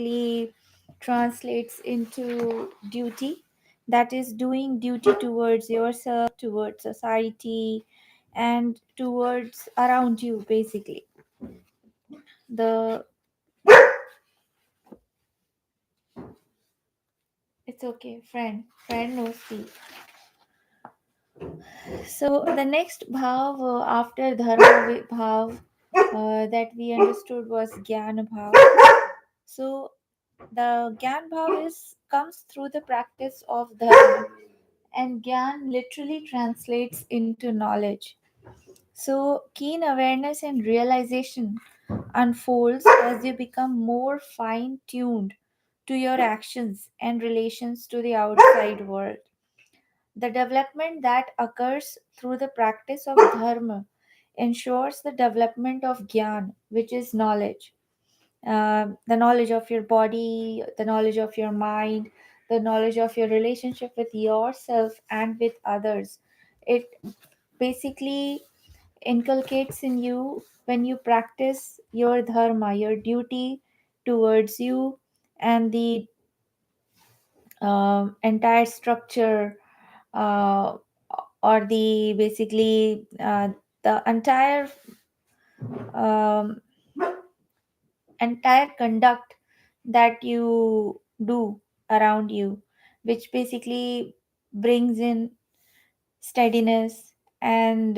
basically translates into duty, that is doing duty towards yourself, towards society, and towards around you basically. The It's okay, friend no speak. So the next bhav after dharma bhav that we understood was jnana bhav. So the Gyan Bhav comes through the practice of dharma, and Gyan literally translates into knowledge. So keen awareness and realization unfolds as you become more fine tuned to your actions and relations to the outside world. The development that occurs through the practice of dharma ensures the development of Gyan, which is knowledge. The knowledge of your body, the knowledge of your mind, the knowledge of your relationship with yourself and with others. It basically inculcates in you when you practice your dharma, your duty towards you, and the entire structure, uh, or the basically the um, entire conduct that you do around you, which basically brings in steadiness and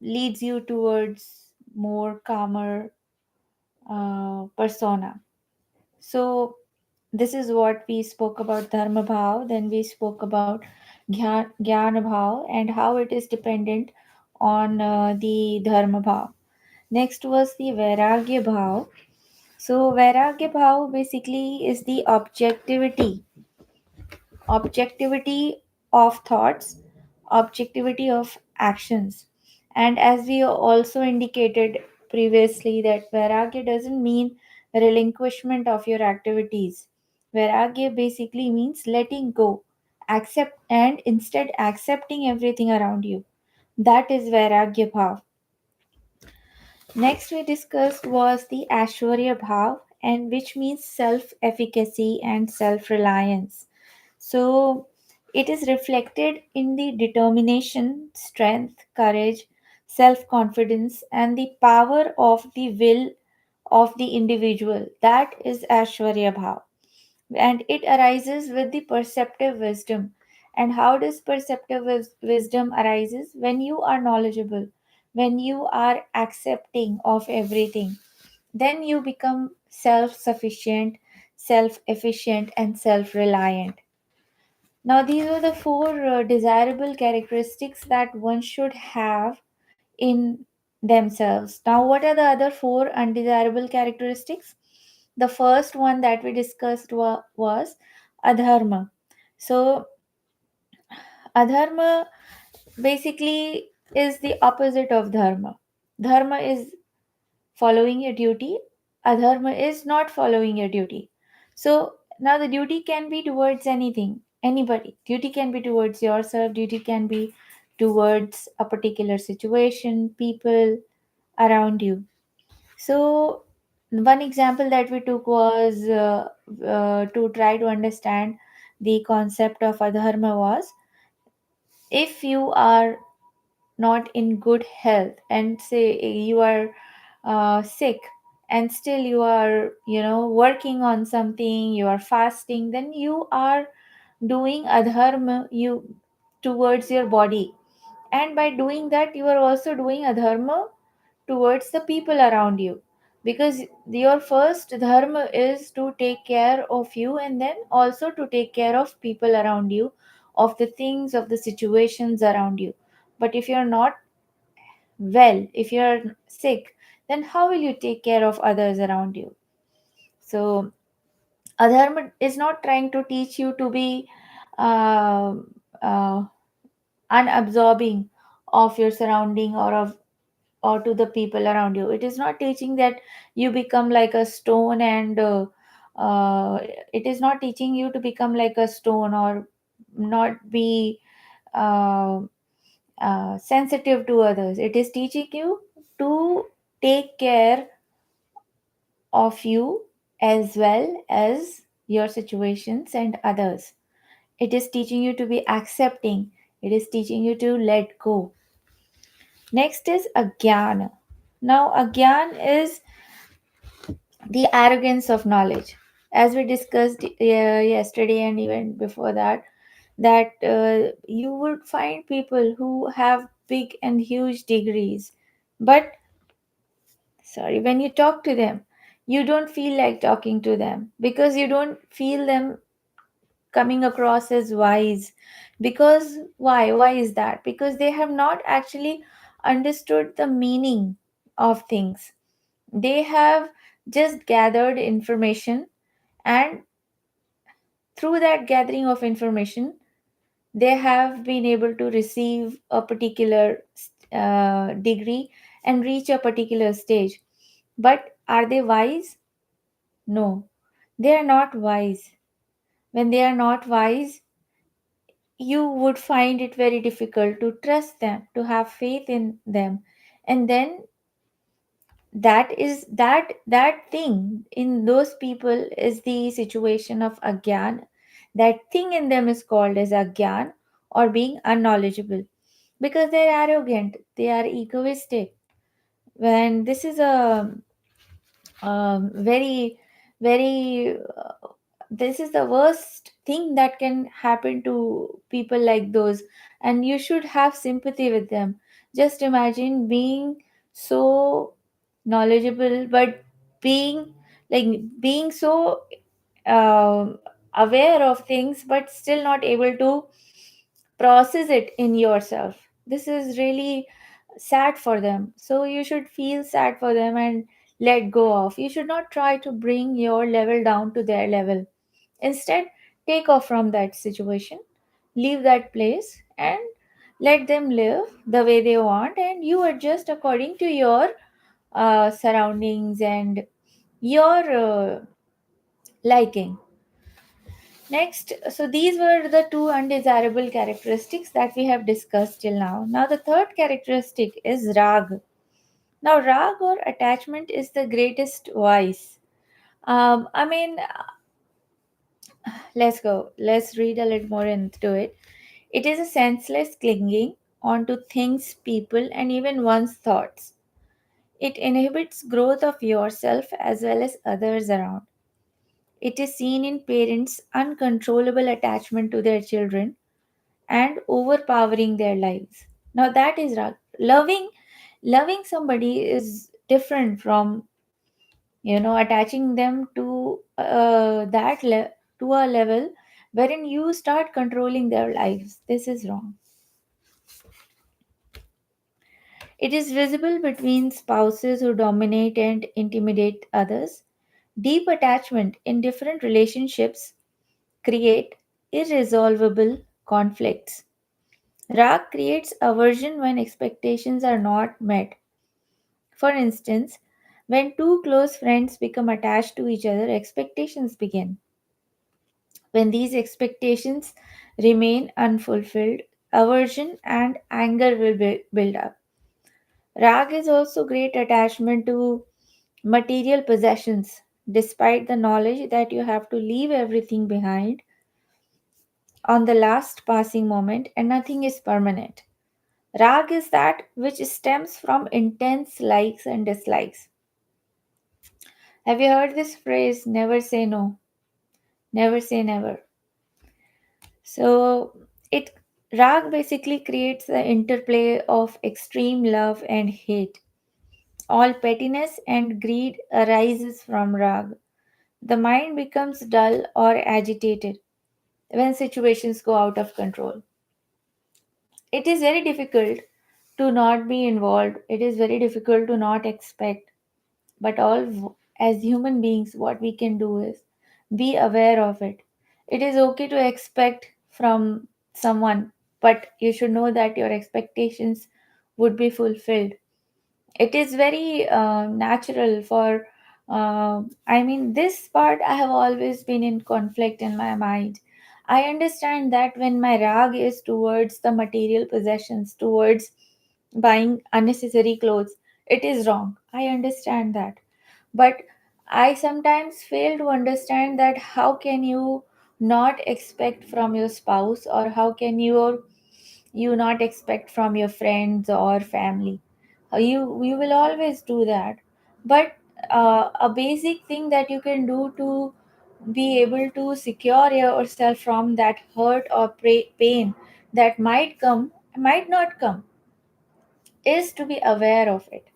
leads you towards more calmer persona. So this is what we spoke about dharma bhav. Then we spoke about jnana bhav and how it is dependent on the dharma bhav. Next was the vairagya bhav. So vairagya bhav basically is the objectivity of thoughts, objectivity of actions. And as we also indicated previously, that vairagya doesn't mean relinquishment of your activities. Vairagya basically means letting go, accept, and instead accepting everything around you. That is vairagya bhav. Next we discussed was the Ashwarya Bhav, and which means self-efficacy and self-reliance. So it is reflected in the determination, strength, courage, self-confidence, and the power of the will of the individual. That is Ashwarya Bhav, and it arises with the perceptive wisdom. And how does perceptive wisdom arises? When you are knowledgeable, when you are accepting of everything, then you become self-sufficient, self-efficient, and self-reliant. Now these are the four desirable characteristics that one should have in themselves. Now what are the other four undesirable characteristics? The first one that we discussed was adharma. So adharma basically is the opposite of dharma. Dharma is following your duty, adharma is not following your duty. So now the duty can be towards anything, anybody. Duty can be towards yourself, duty can be towards a particular situation, people around you. So one example that we took was to try to understand the concept of adharma was, if you are not in good health and say you are sick, and still you are working on something, you are fasting, then you are doing adharma you towards your body. And by doing that, you are also doing adharma towards the people around you, because your first dharma is to take care of you, and then also to take care of people around you, of the things, of the situations around you. But if you're not well, if you're sick, then how will you take care of others around you? So adharma is not trying to teach you to be uh, uh, unabsorbing of your surrounding, or to the people around you. It is not teaching that you become like a stone, and uh, it is not teaching you to become like a stone, or not be uh, sensitive to others. It is teaching you to take care of you as well as your situations and others. It is teaching you to be accepting. It is teaching you to let go. Next is agyan. Now, agyan is the arrogance of knowledge. As we discussed yesterday and even before that, that you would find people who have big and huge degrees, but sorry, when you talk to them, you don't feel like talking to them because you don't feel them coming across as wise. Because why is that? Because they have not actually understood the meaning of things. They have just gathered information, and through that gathering of information they have been able to receive a particular degree and reach a particular stage. But are they wise? No, they are not wise. When they are not wise, you would find it very difficult to trust them, to have faith in them. And then that thing in those people is the situation of agyan. That thing in them is called as agyan, or being unknowledgeable, because they're arrogant, they are egoistic. When this is a very very this is the worst thing that can happen to people like those, and you should have sympathy with them. Just imagine being so knowledgeable, but being being so um aware of things, but still not able to process it in yourself. This is really sad for them. So you should feel sad for them and let go of. You should not try to bring your level down to their level. Instead, take off from that situation, leave that place, and let them live the way they want, and you adjust according to your surroundings and your liking. Next, so these were the two undesirable characteristics that we have discussed till now. Now, the third characteristic is rag. Now, rag or attachment is the greatest vice. I mean, let's go. Let's read a little more into it. It is a senseless clinging onto things, people, and even one's thoughts. It inhibits growth of yourself as well as others around. It is seen in parents' uncontrollable attachment to their children and overpowering their lives. Now that is rag. Loving somebody is different from attaching them to to a level wherein you start controlling their lives. This is wrong. It is visible between spouses who dominate and intimidate others. Deep attachment in different relationships create irresolvable conflicts. Rag creates aversion when expectations are not met. For instance, when two close friends become attached to each other, expectations begin. When these expectations remain unfulfilled, aversion and anger will build up. Rag is also great attachment to material possessions, despite the knowledge that you have to leave everything behind on the last passing moment and nothing is permanent. Rag is that which stems from intense likes and dislikes. Have you heard this phrase, never say no, never say never? So, it rag basically creates the interplay of extreme love and hate. All pettiness and greed arises from rag. The mind becomes dull or agitated when situations go out of control. It is very difficult to not be involved. It is very difficult to not expect. But as human beings, what we can do is be aware of it. It is okay to expect from someone, but you should know that your expectations would be fulfilled. It is very natural for I mean, this part I have always been in conflict in my mind. I understand that when my rag is towards the material possessions, towards buying unnecessary clothes, it is wrong. I understand that, but I sometimes fail to understand that how can you not expect from your spouse, or how can you not expect from your friends or family. You will always do that. But a basic thing that you can do to be able to secure yourself from that hurt or pain that might not come, is to be aware of it.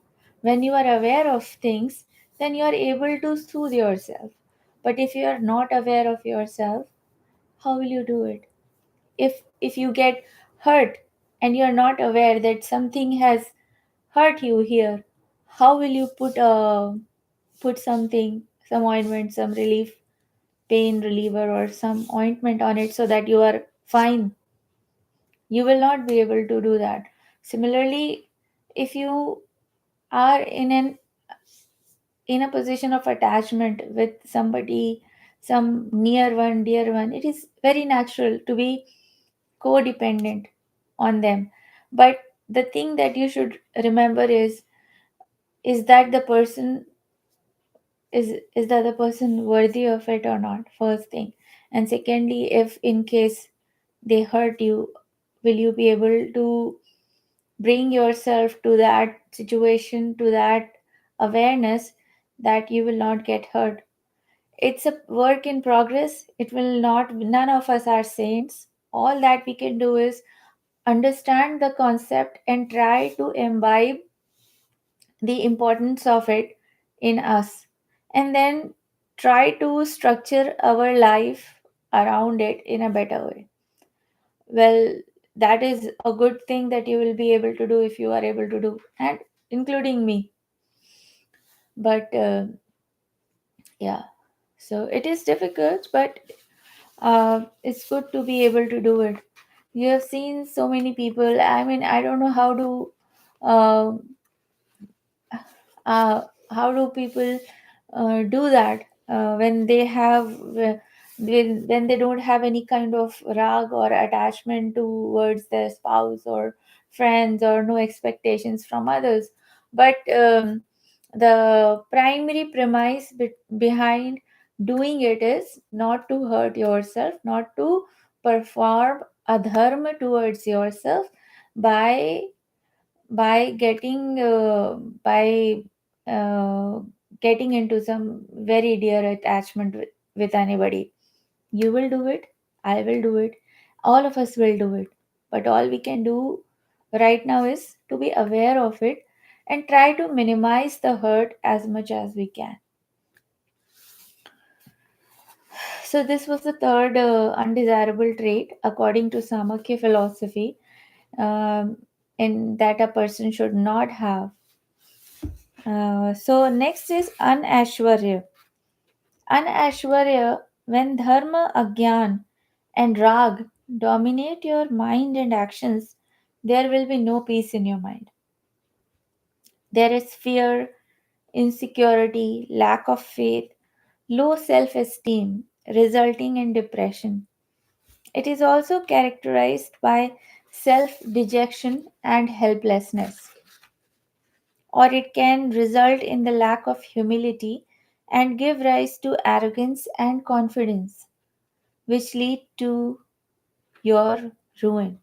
When you are aware of things, then you are able to soothe yourself. But if you are not aware of yourself, how will you do it? If you get hurt and you are not aware that something has hurt you here, how will you put something, some ointment, some relief, pain reliever, or some ointment on it so that you are fine? You will not be able to do that. Similarly, if you are in a position of attachment with somebody, some near one, dear one, it is very natural to be codependent on them. But the thing that you should remember is that the person is the other person worthy of it or not, first thing. And secondly, if in case they hurt you, will you be able to bring yourself to that situation, to that awareness that you will not get hurt? It's a work in progress. It will not, none of us are saints. All that we can do is understand the concept and try to imbibe the importance of it in us, and then try to structure our life around it in a better way. Well, that is a good thing that you will be able to do if you are able to do, and including me. But yeah, so it is difficult, but it's good to be able to do it. You have seen so many people. I mean, I don't know uh, uh, how do people do that when they have when they don't have any kind of rag or attachment towards their spouse or friends, or no expectations from others. But the primary premise behind doing it is not to hurt yourself, not to perform adharma towards yourself by by getting uh, getting into some very dear attachment with anybody. You will do it, I will do it, all of us will do it. But all we can do right now is to be aware of it and try to minimize the hurt as much as we can. So this was the third undesirable trait according to Samakya philosophy, um, in that a person should not have. So next is anashwarya. Anashwarya, when dharma, agyan, and rag dominate your mind and actions, there will be no peace in your mind. There is fear, insecurity, lack of faith, low self esteem, resulting in depression. It is also characterized by self dejection and helplessness, or it can result in the lack of humility and give rise to arrogance and confidence, which lead to your ruin.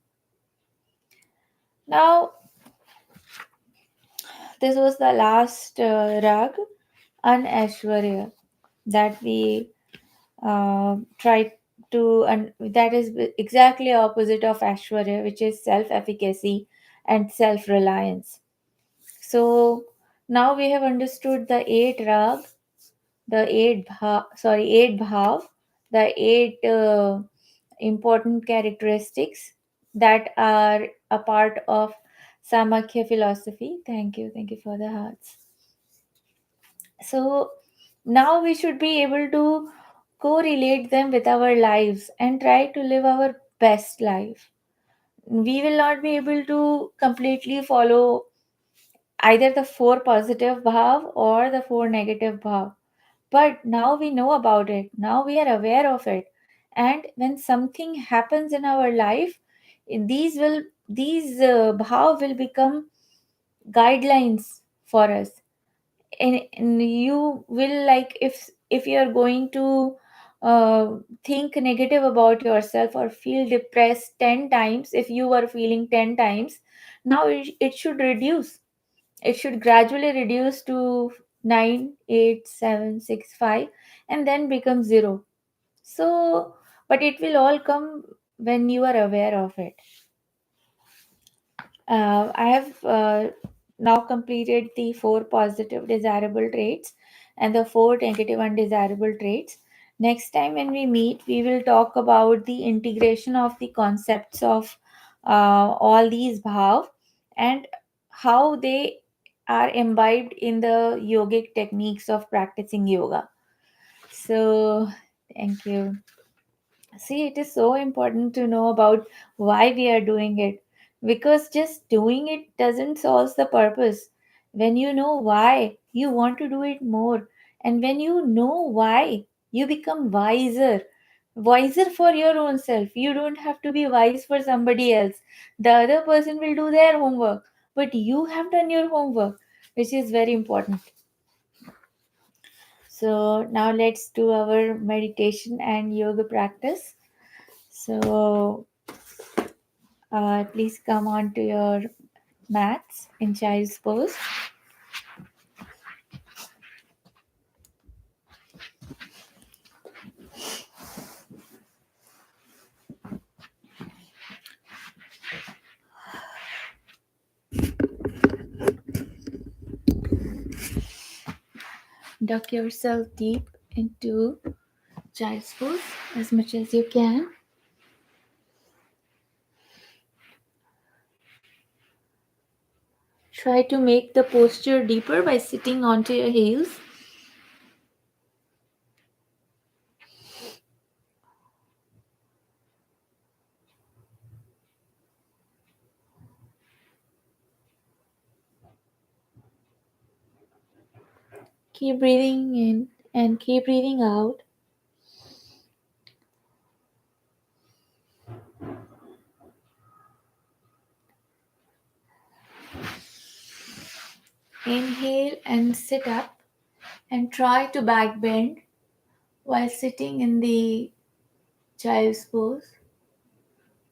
Now, this was the last rag, Anashwarya, that we tried to, and that is exactly opposite of Ashwarya, which is self efficacy and self reliance. So, now we have understood the eight rag, eight bhav, the eight important characteristics that are a part of Samakya philosophy. Thank you for the hearts. So now we should be able to correlate them with our lives and try to live our best life. We will not be able to completely follow either the four positive bhav or the four negative bhav. But now we know about it. Now we are aware of it. And when something happens in our life, these bhav will become guidelines for us. and you will, like, if you're going to think negative about yourself or feel depressed 10 times, if you were feeling 10 times, now it should reduce. It should gradually reduce to 9, 8, 7, 6, 5, and then become 0. So, but it will all come when you are aware of it. I have now completed the 4 positive desirable traits and the 4 negative undesirable traits. Next time when we meet, we will talk about the integration of the concepts of all these bhav and how they are imbibed in the yogic techniques of practicing yoga. So, thank you. See, it is so important to know about why we are doing it, because just doing it doesn't solve the purpose. When you know why, you want to do it more. And when you know why, you become wiser. Wiser for your own self. You don't have to be wise for somebody else. The other person will do their homework, but you have done your homework, which is very important. So, now let's do our meditation and yoga practice. So, please come on to your mats in child's pose. Duck yourself deep into child's pose as much as you can. Try to make the posture deeper by sitting onto your heels. Keep breathing in and keep breathing out. Inhale and sit up and try to back bend while sitting in the child's pose,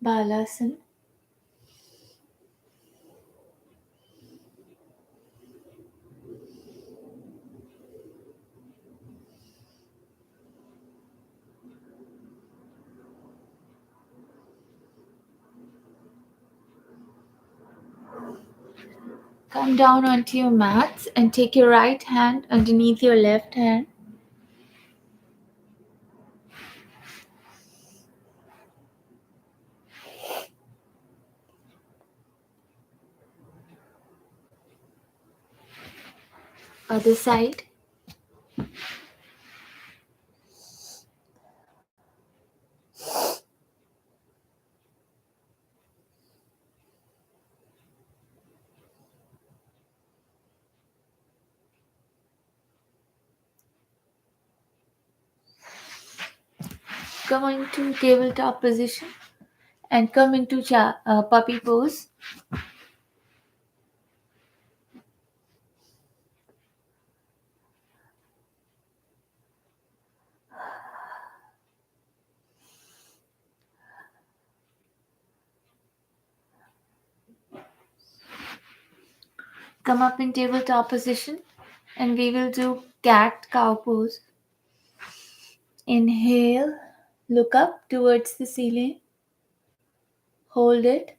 Balasana. Come down onto your mats and take your right hand underneath your left hand. Other side. Come into tabletop position and come into puppy pose. Come up in tabletop position and we will do cat cow pose. Inhale, look up towards the ceiling. Hold it.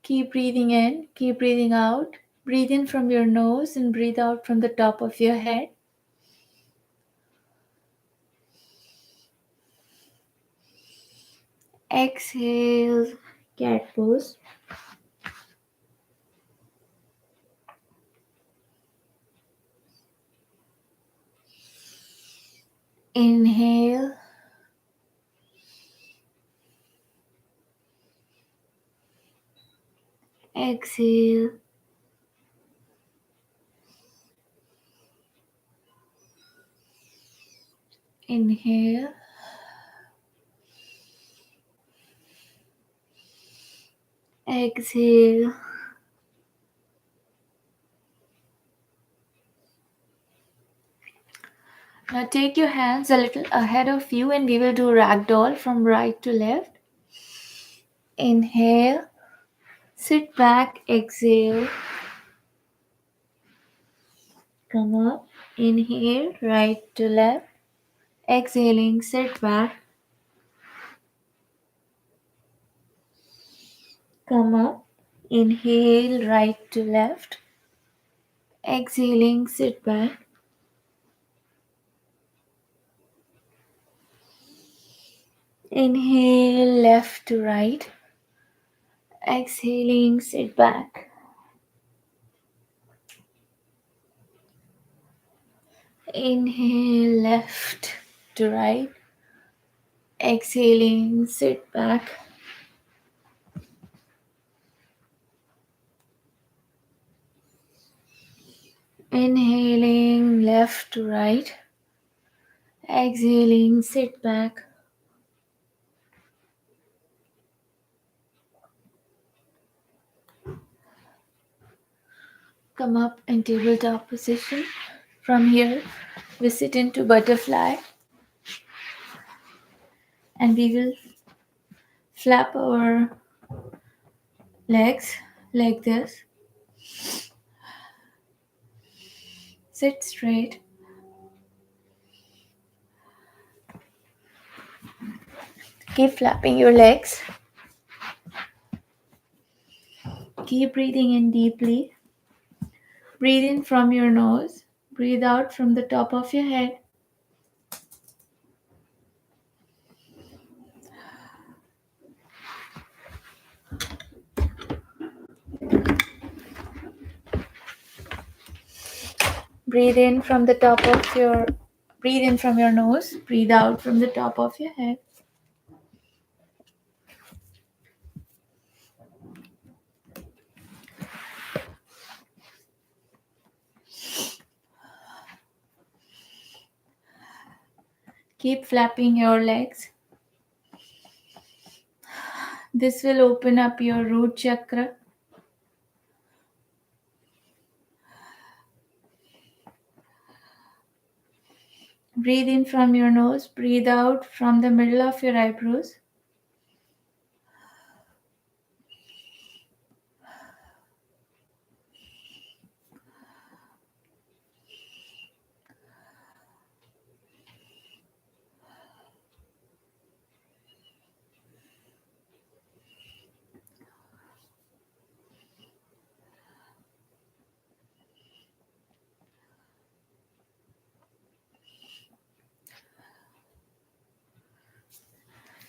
Keep breathing in, keep breathing out. Breathe in from your nose and breathe out from the top of your head. Exhale, cat pose. Inhale. Exhale. Inhale. Exhale. Now take your hands a little ahead of you and we will do ragdoll from right to left. Inhale, sit back, exhale, come up. Inhale, right to left. Exhaling, sit back, come up. Inhale, right to left. Exhaling, sit back. Inhale, left to right. Exhaling, sit back. Inhale, left to right. Exhaling, sit back. Inhaling, left to right. Exhaling, sit back. Come up in tabletop position. From here, we sit into butterfly and we will flap our legs like this. Sit straight. Keep flapping your legs. Keep breathing in deeply. Breathe in from your nose. Breathe out from the top of your head. Breathe in from the top of your breathe in from your nose. Breathe out from the top of your head. Keep flapping your legs. This will open up your root chakra. Breathe in from your nose. Breathe out from the middle of your eyebrows.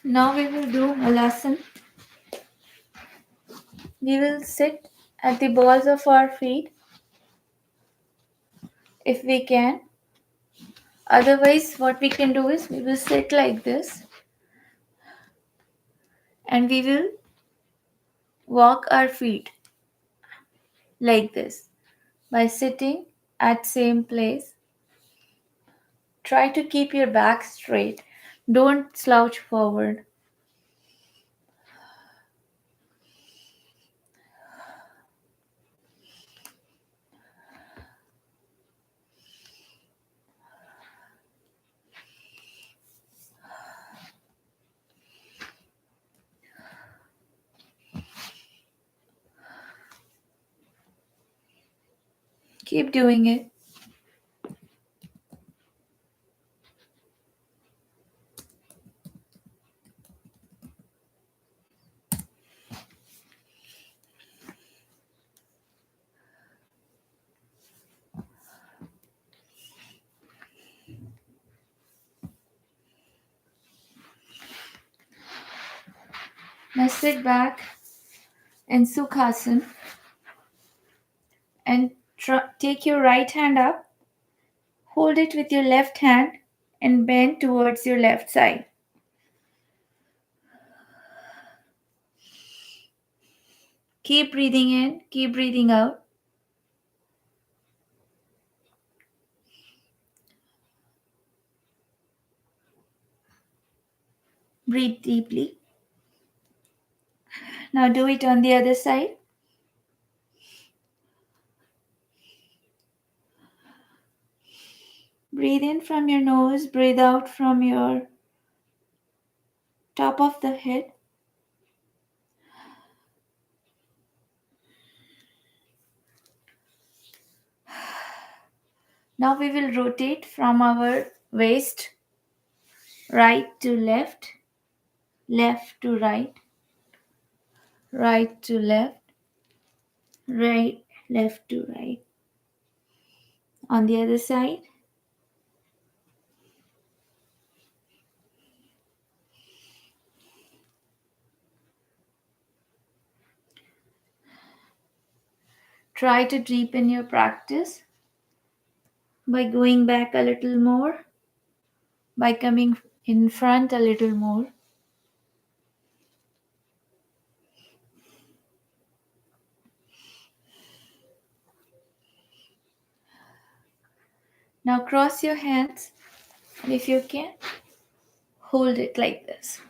Now we will do Halasana. We will sit at the balls of our feet if we can. Otherwise, what we can do is we will sit like this and we will walk our feet like this by sitting at same place. Try to keep your back straight. Don't slouch forward. Keep doing it. Now sit back in Sukhasana and take your right hand up. Hold it with your left hand and bend towards your left side. Keep breathing in, keep breathing out. Breathe deeply. Now do it on the other side. Breathe in from your nose, breathe out from your top of the head. Now we will rotate from our waist, right to left, left to right, right to left, right, left to right. On the other side, try to deepen your practice by going back a little more, by coming in front a little more. Now cross your hands, and if you can, hold it like this.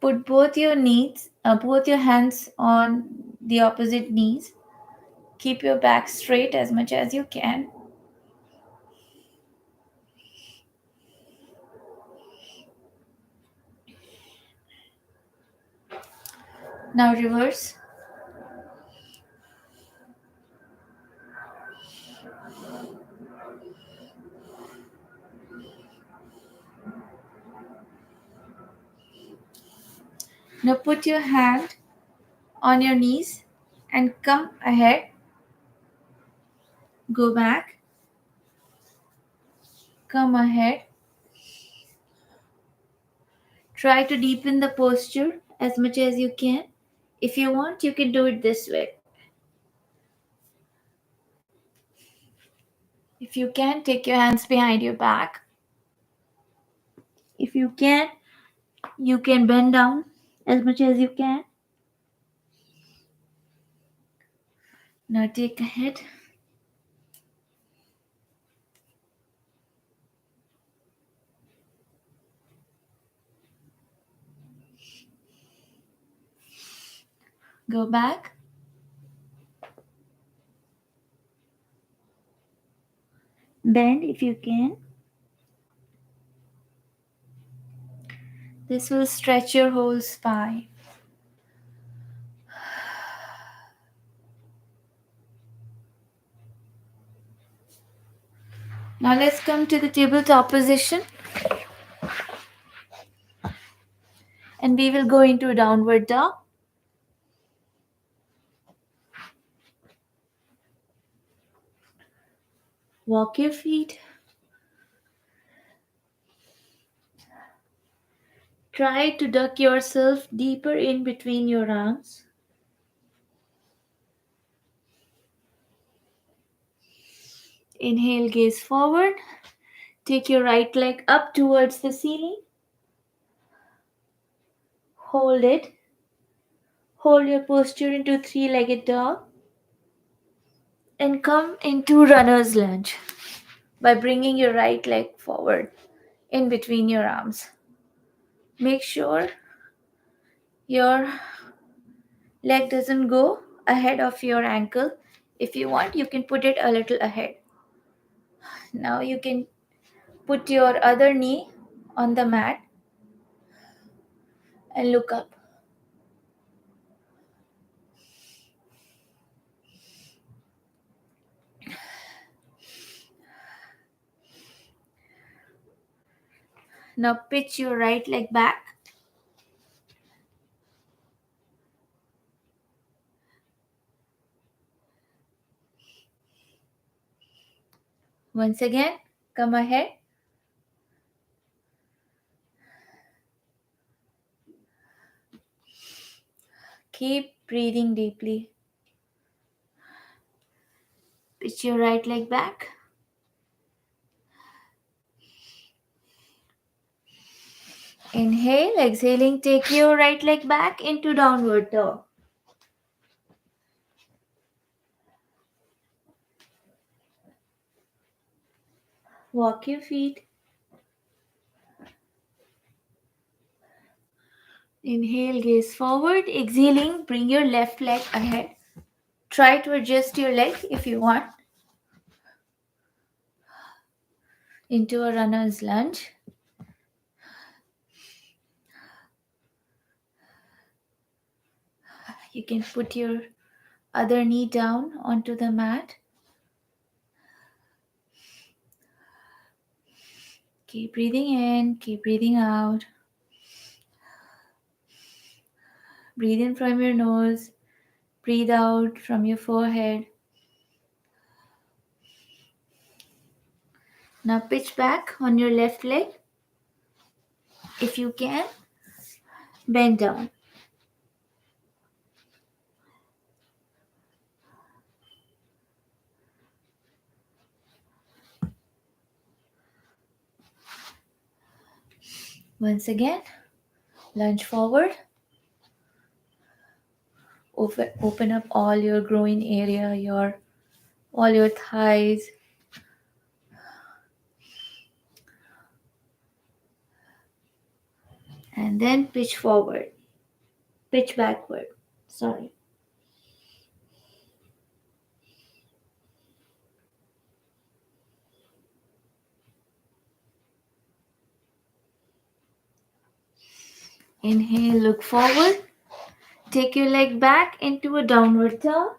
Put both your hands on the opposite knees. Keep your back straight as much as you can. Now reverse. Now put your hand on your knees and come ahead. Go back. Come ahead. Try to deepen the posture as much as you can. If you want, you can do it this way. If you can, take your hands behind your back. If you can bend down as much as you can. Now take a head. Go back. Bend if you can. This will stretch your whole spine. Now let's come to the tabletop position. And we will go into downward dog. Walk your feet. Try to duck yourself deeper in between your arms. Inhale, gaze forward. Take your right leg up towards the ceiling. Hold it. Hold your posture into three-legged dog. And come into runner's lunge by bringing your right leg forward in between your arms. Make sure your leg doesn't go ahead of your ankle. If you want, you can put it a little ahead. Now you can put your other knee on the mat and look up. Now pitch your right leg back. Once again, come ahead. Keep breathing deeply. Pitch your right leg back. Inhale, exhaling, take your right leg back into downward dog. Walk your feet. Inhale, gaze forward. Exhaling, bring your left leg ahead. Try to adjust your leg if you want. into a runner's lunge. You can put your other knee down onto the mat. Keep breathing in, keep breathing out. Breathe in from your nose, breathe out from your forehead. Now pitch back on your left leg. If you can, bend down. Once again, lunge forward. Open up all your groin area, all your thighs. And then pitch forward. Pitch backward. Sorry. Inhale, look forward. Take your leg back into a downward dog.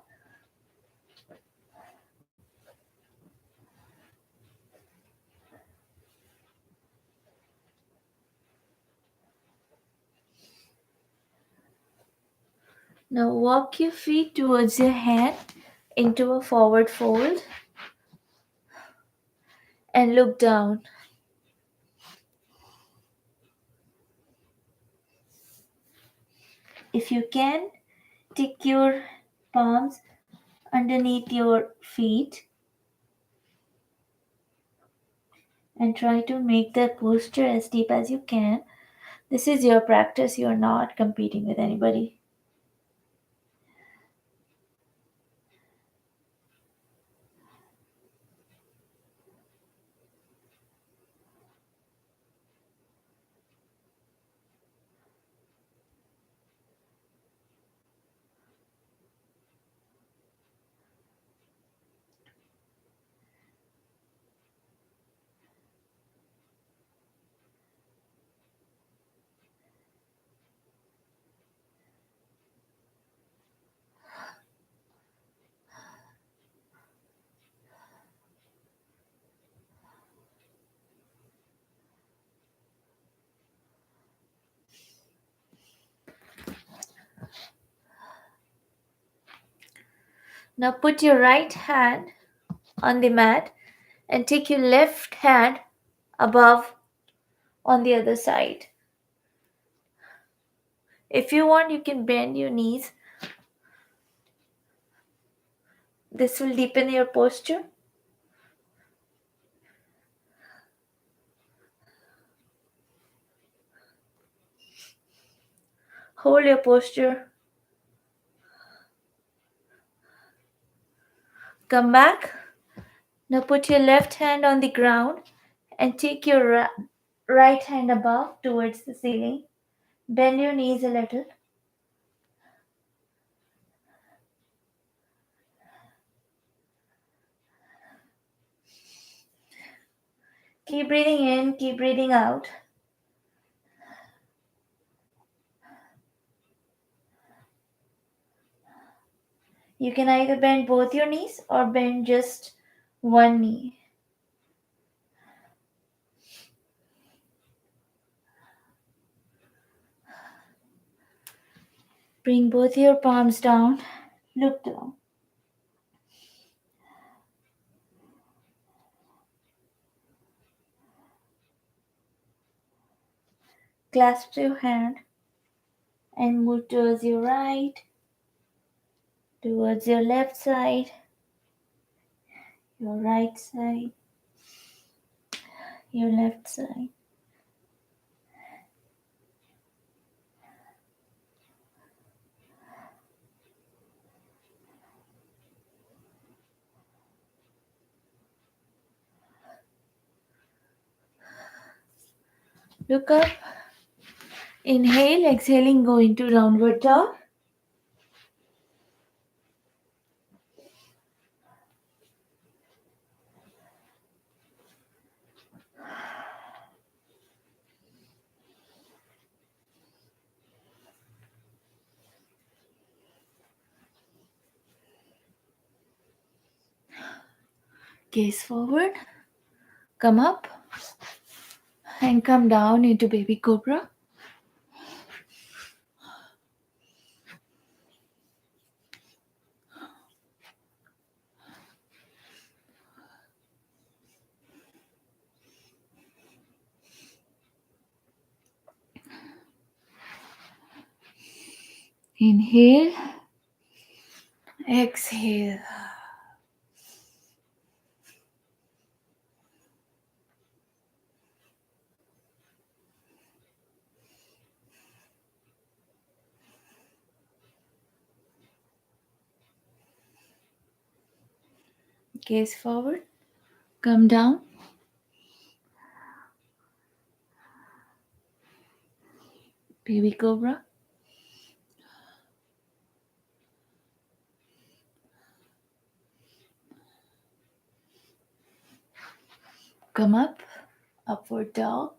Now walk your feet towards your hand into a forward fold and look down. If you can, take your palms underneath your feet and try to make the posture as deep as you can. This is your practice, you're not competing with anybody. Now put your right hand on the mat and take your left hand above on the other side. If you want, you can bend your knees. This will deepen your posture. Hold your posture. Come back. Now put your left hand on the ground and take your right hand above towards the ceiling. Bend your knees a little. Keep breathing in, keep breathing out. You can either bend both your knees or bend just one knee. Bring both your palms down. Look down. Clasp your hand and move towards your right, towards your left side, your right side, your left side. Look up. Inhale, exhaling, go into downward dog. Gaze forward, come up, and come down into baby cobra. Inhale, exhale. Gaze forward, come down. Baby cobra. Come up, upward dog.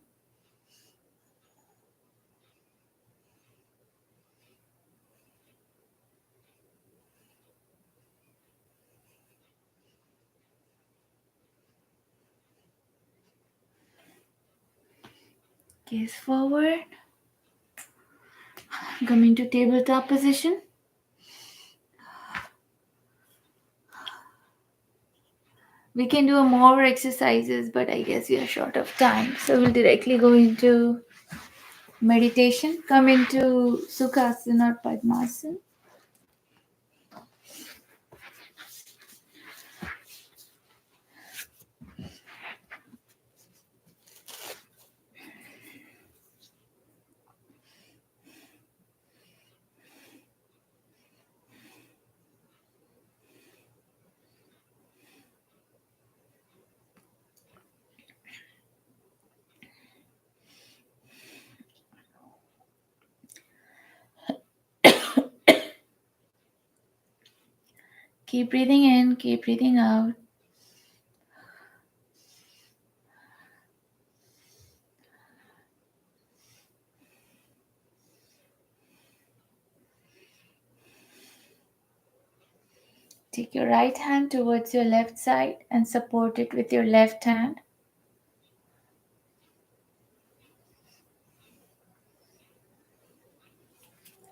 Gaze forward. Come into tabletop position. We can do more exercises, but I guess we are short of time. So we'll directly go into meditation. Come into Sukhasana or Padmasana. Keep breathing in, keep breathing out. Take your right hand towards your left side and support it with your left hand.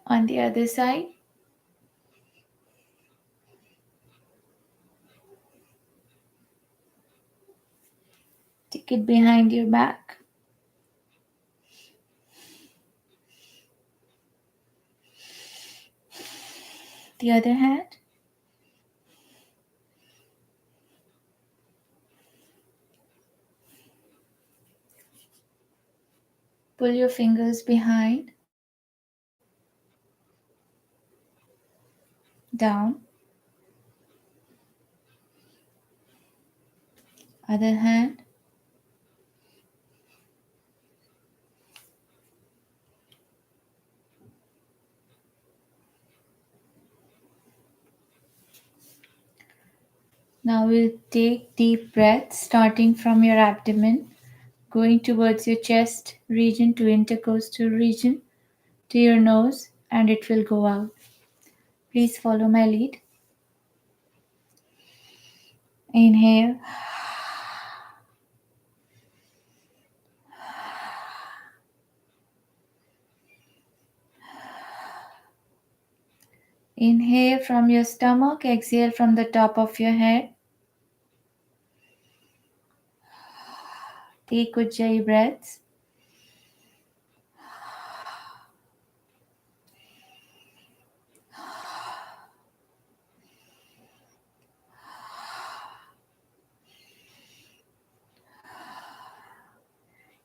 On the other side, take it behind your back. The other hand, pull your fingers behind, down. Other hand, now we'll take deep breaths starting from your abdomen, going towards your chest region to intercostal region to your nose, and it will go out. Please follow my lead. Inhale. Inhale from your stomach, exhale from the top of your head. Take Ujjayi breaths.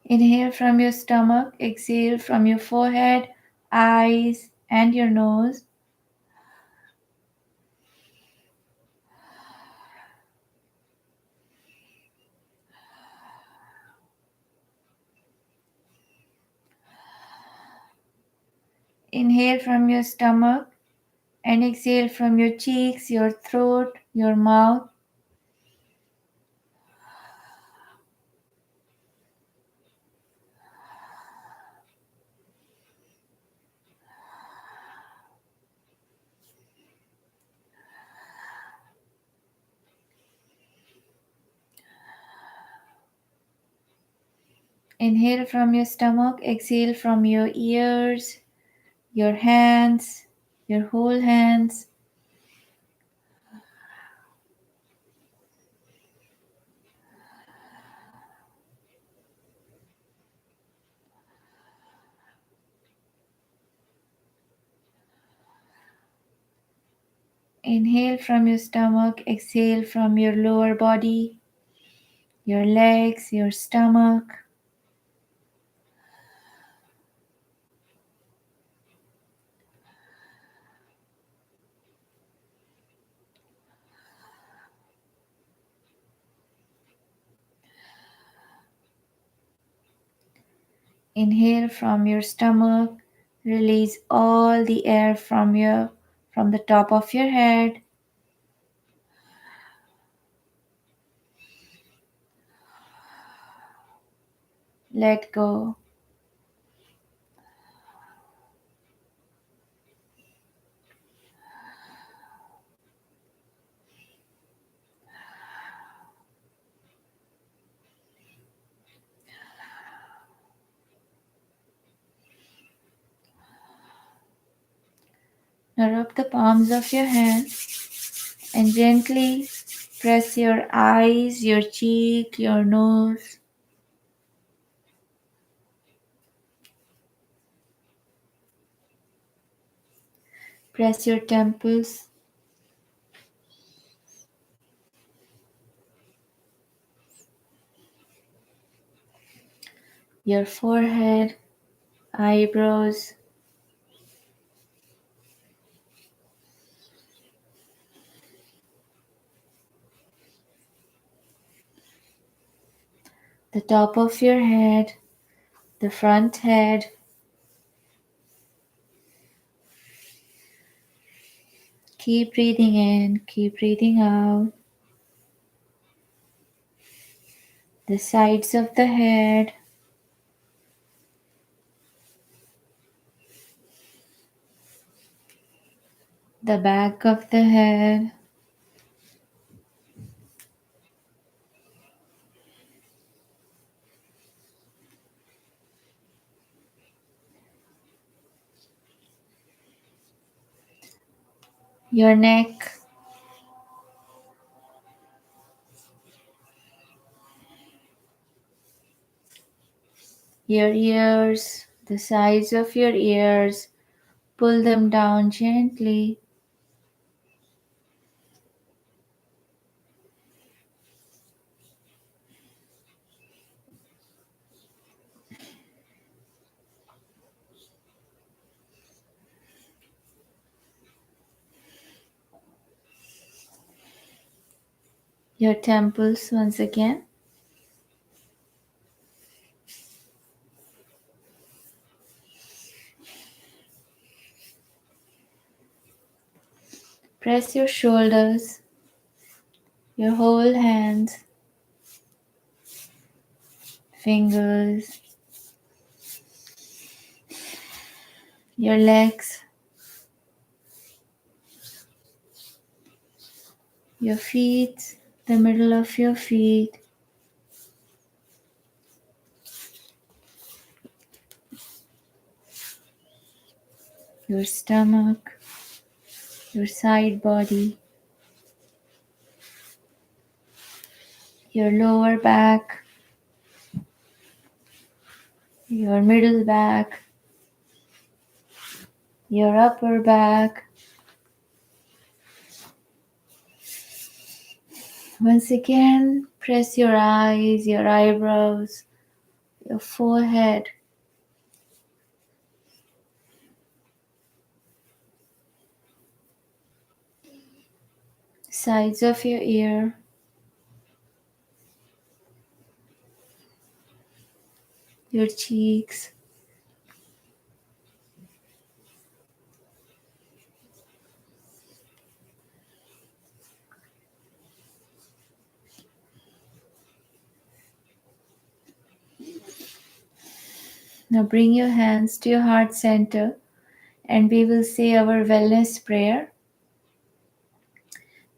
Inhale from your stomach, exhale from your forehead, eyes, and your nose. Inhale from your stomach and exhale from your cheeks, your throat, your mouth. Inhale from your stomach, exhale from your ears, your hands, your whole hands. Inhale from your stomach, exhale from your lower body, your legs, your stomach. Inhale from your stomach, release all the air from the top of your head. Let go. Now rub the palms of your hands and gently press your eyes, your cheek, your nose. Press your temples, your forehead, eyebrows, the top of your head, the front head. Keep breathing in, keep breathing out. The sides of the head, the back of the head, your neck, your ears, the sides of your ears. Pull them down gently. Your temples once again. Press your shoulders, your whole hands, fingers, your legs, your feet, the middle of your feet, your stomach, your side body, your lower back, your middle back, your upper back. Once again, press your eyes, your eyebrows, your forehead, sides of your ear, your cheeks. Now bring your hands to your heart center and we will say our wellness prayer.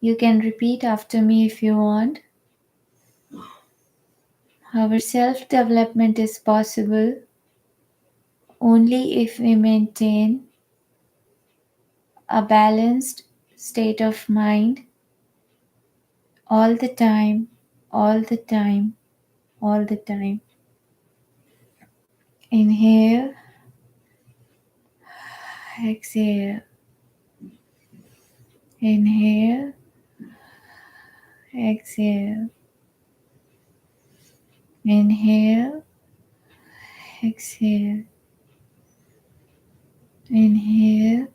You can repeat after me if you want. Our self development is possible only if we maintain a balanced state of mind all the time, all the time, all the time. Inhale, exhale, inhale, exhale, inhale, exhale, inhale,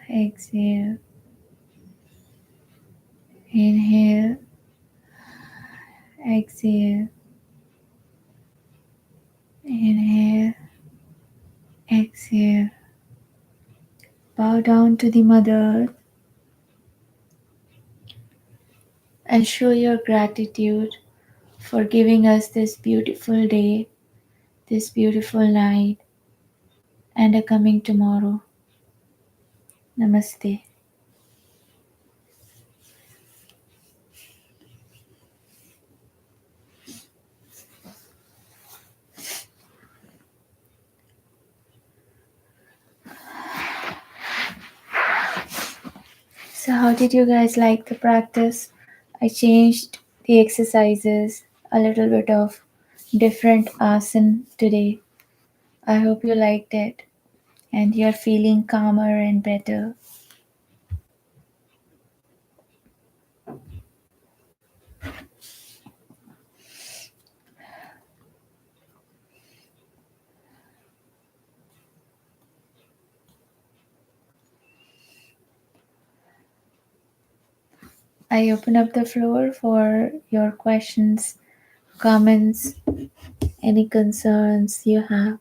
exhale, inhale, exhale, inhale, exhale. Bow down to the Mother and show your gratitude for giving us this beautiful day, this beautiful night, and a coming tomorrow. Namaste. So, how did you guys like the practice? I changed the exercises, a little bit of different asana today. I hope you liked it and you're feeling calmer and better. I open up the floor for your questions, comments, any concerns you have.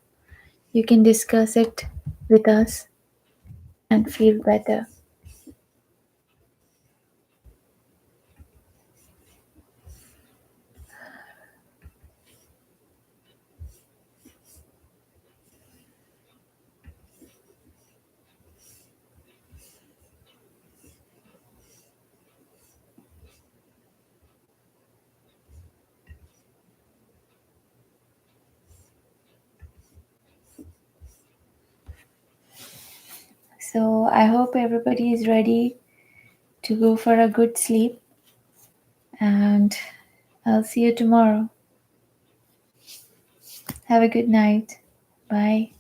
You can discuss it with us and feel better. So I hope everybody is ready to go for a good sleep, and I'll see you tomorrow. Have a good night. Bye.